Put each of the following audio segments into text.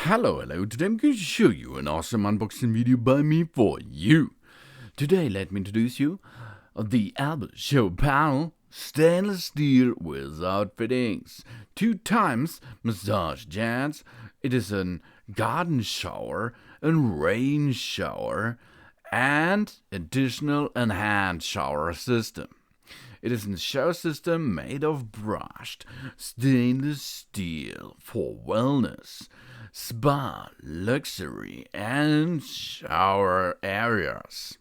Hello, today I'm going to show you an awesome unboxing video by me for you. Today let me introduce you the Elbe shower panel, stainless steel without fittings, 2 times massage jets. It is a garden shower, a rain shower, and additional enhanced shower system. It is a shower system made of brushed stainless steel for wellness, spa, luxury, and shower areas.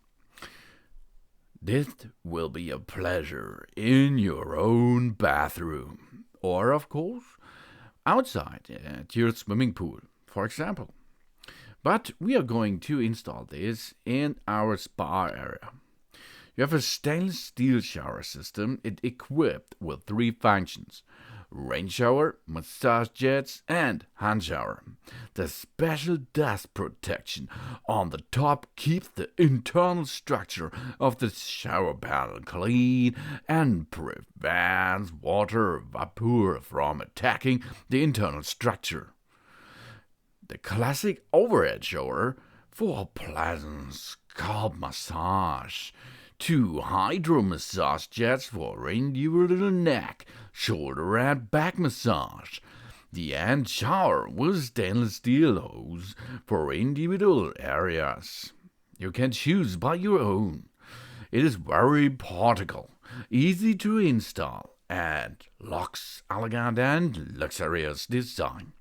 This will be a pleasure in your own bathroom, or of course, outside at your swimming pool, for example. But we are going to install this in our spa area. You have a stainless steel shower system. It equipped with 3 functions: rain shower, massage jets, and hand shower. The special dust protection on the top keeps the internal structure of the shower panel clean and prevents water vapour from attacking the internal structure. The classic overhead shower for a pleasant scalp massage. 2 hydro massage jets for individual neck, shoulder, and back massage. The hand shower with stainless steel hose for individual areas. You can choose by your own. It is very portable, easy to install, and looks elegant and luxurious design.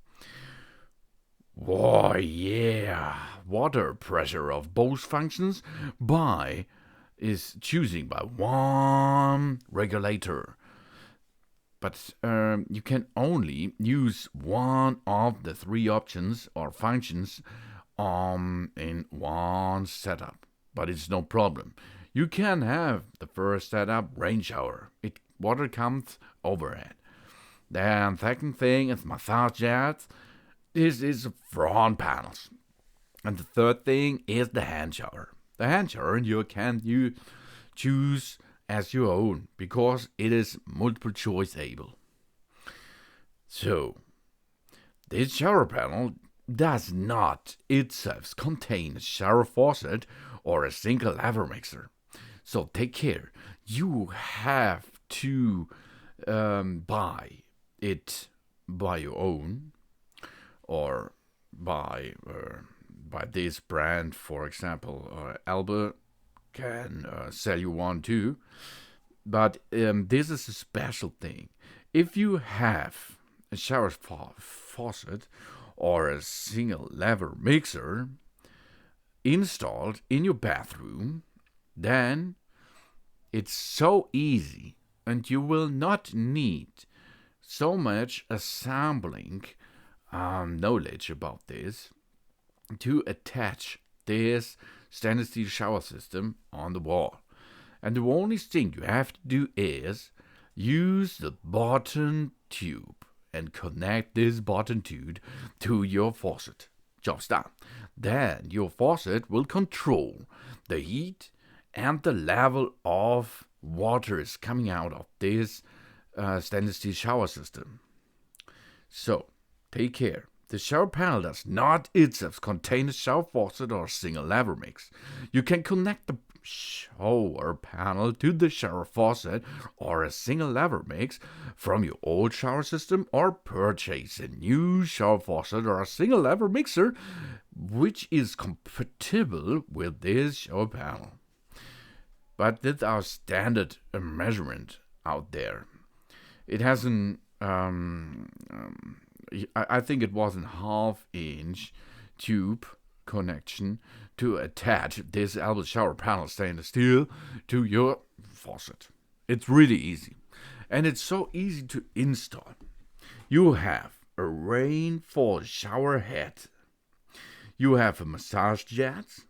Oh yeah, water pressure of both functions is choosing by one regulator. But you can only use one of the 3 options or functions in one setup. But it's no problem. You can have the first setup, rain shower. Water comes overhead. Then second thing is massage jets. This is front panels. And the third thing is the hand shower. The hand shower you choose as your own because it is multiple choice able. So, this shower panel does not itself contain a shower faucet or a single lever mixer. So take care. You have to buy it by your own or by this brand, for example, Elbe can sell you one too. But this is a special thing. If you have a shower faucet or a single lever mixer installed in your bathroom, then it's so easy and you will not need so much assembling knowledge about this to attach this stainless steel shower system on the wall. And the only thing you have to do is use the bottom tube and connect this bottom tube to your faucet. Job's done. Then your faucet will control the heat and the level of water is coming out of this stainless steel shower system. So, take care. The shower panel does not itself contain a shower faucet or a single lever mix. You can connect the shower panel to the shower faucet or a single lever mix from your old shower system or purchase a new shower faucet or a single lever mixer which is compatible with this shower panel. But that's our standard measurement out there. It has an I think it was a 1/2-inch tube connection to attach this Elbe shower panel stainless steel to your faucet. It's really easy. And it's so easy to install. You have a rainfall shower head. You have a massage jet,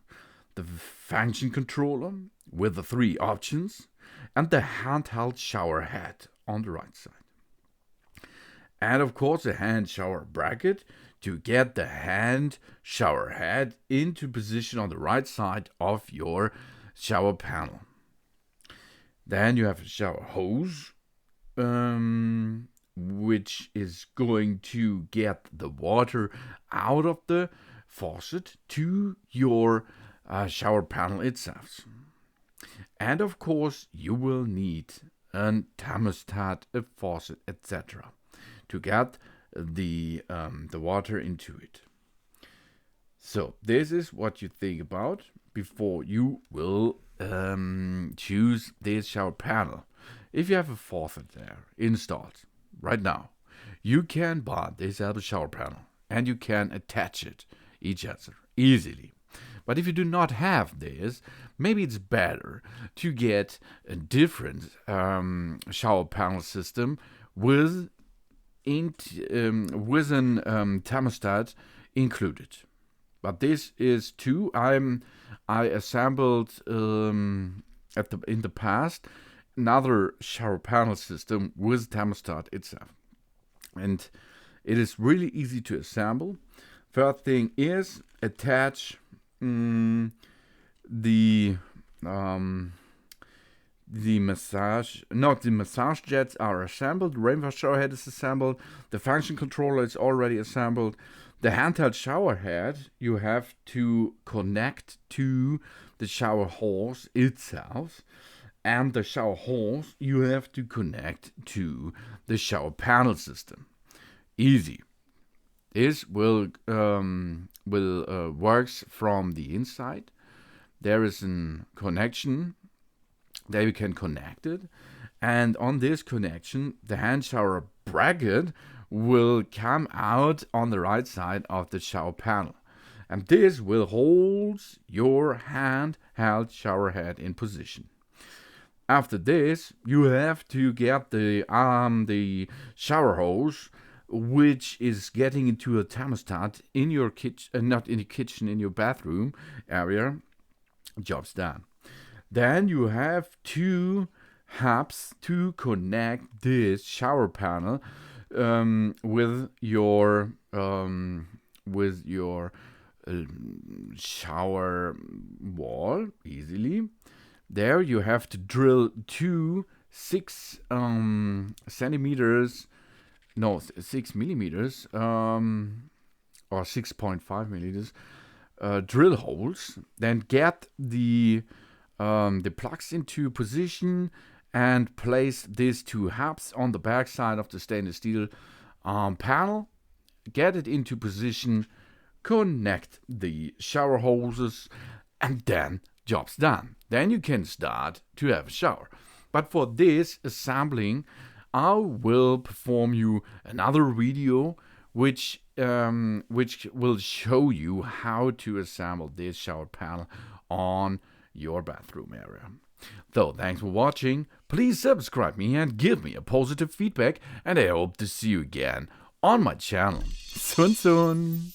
the function controller with the 3 options, and the handheld shower head on the right side. And of course a hand shower bracket to get the hand shower head into position on the right side of your shower panel. Then you have a shower hose which is going to get the water out of the faucet to your shower panel itself. And of course, you will need a thermostat, a faucet, etc. to get the water into it. So this is what you think about before you will choose this shower panel. If you have a faucet there installed right now, you can buy this Elbe shower panel and you can attach it each other easily. But if you do not have this, maybe it's better to get a different shower panel system with an thermostat included. But this is too. I assembled in the past another shower panel system with thermostat itself, and it is really easy to assemble. First thing is attach the massage jets are assembled, rainwater shower head is assembled, the function controller is already assembled. The handheld shower head you have to connect to the shower hose itself, and the shower hose you have to connect to the shower panel system. Easy. This will works from the inside. There is a connection. There you can connect it, and on this connection, the hand shower bracket will come out on the right side of the shower panel, and this will hold your handheld shower head in position. After this, you have to get the shower hose, which is getting into a thermostat in your kitchen, not in the kitchen, in your bathroom area. Job's done. Then you have two hubs to connect this shower panel with your shower wall easily. There you have to drill 6 millimeters or 6.5 millimeters drill holes. Then get the plugs into position and place these 2 hubs on the back side of the stainless steel panel. Get it into position, connect the shower hoses, and then job's done. Then you can start to have a shower. But for this assembling, I will perform you another video which will show you how to assemble this shower panel on your bathroom area. So thanks for watching. Please subscribe me and give me a positive feedback, and I hope to see you again on my channel soon.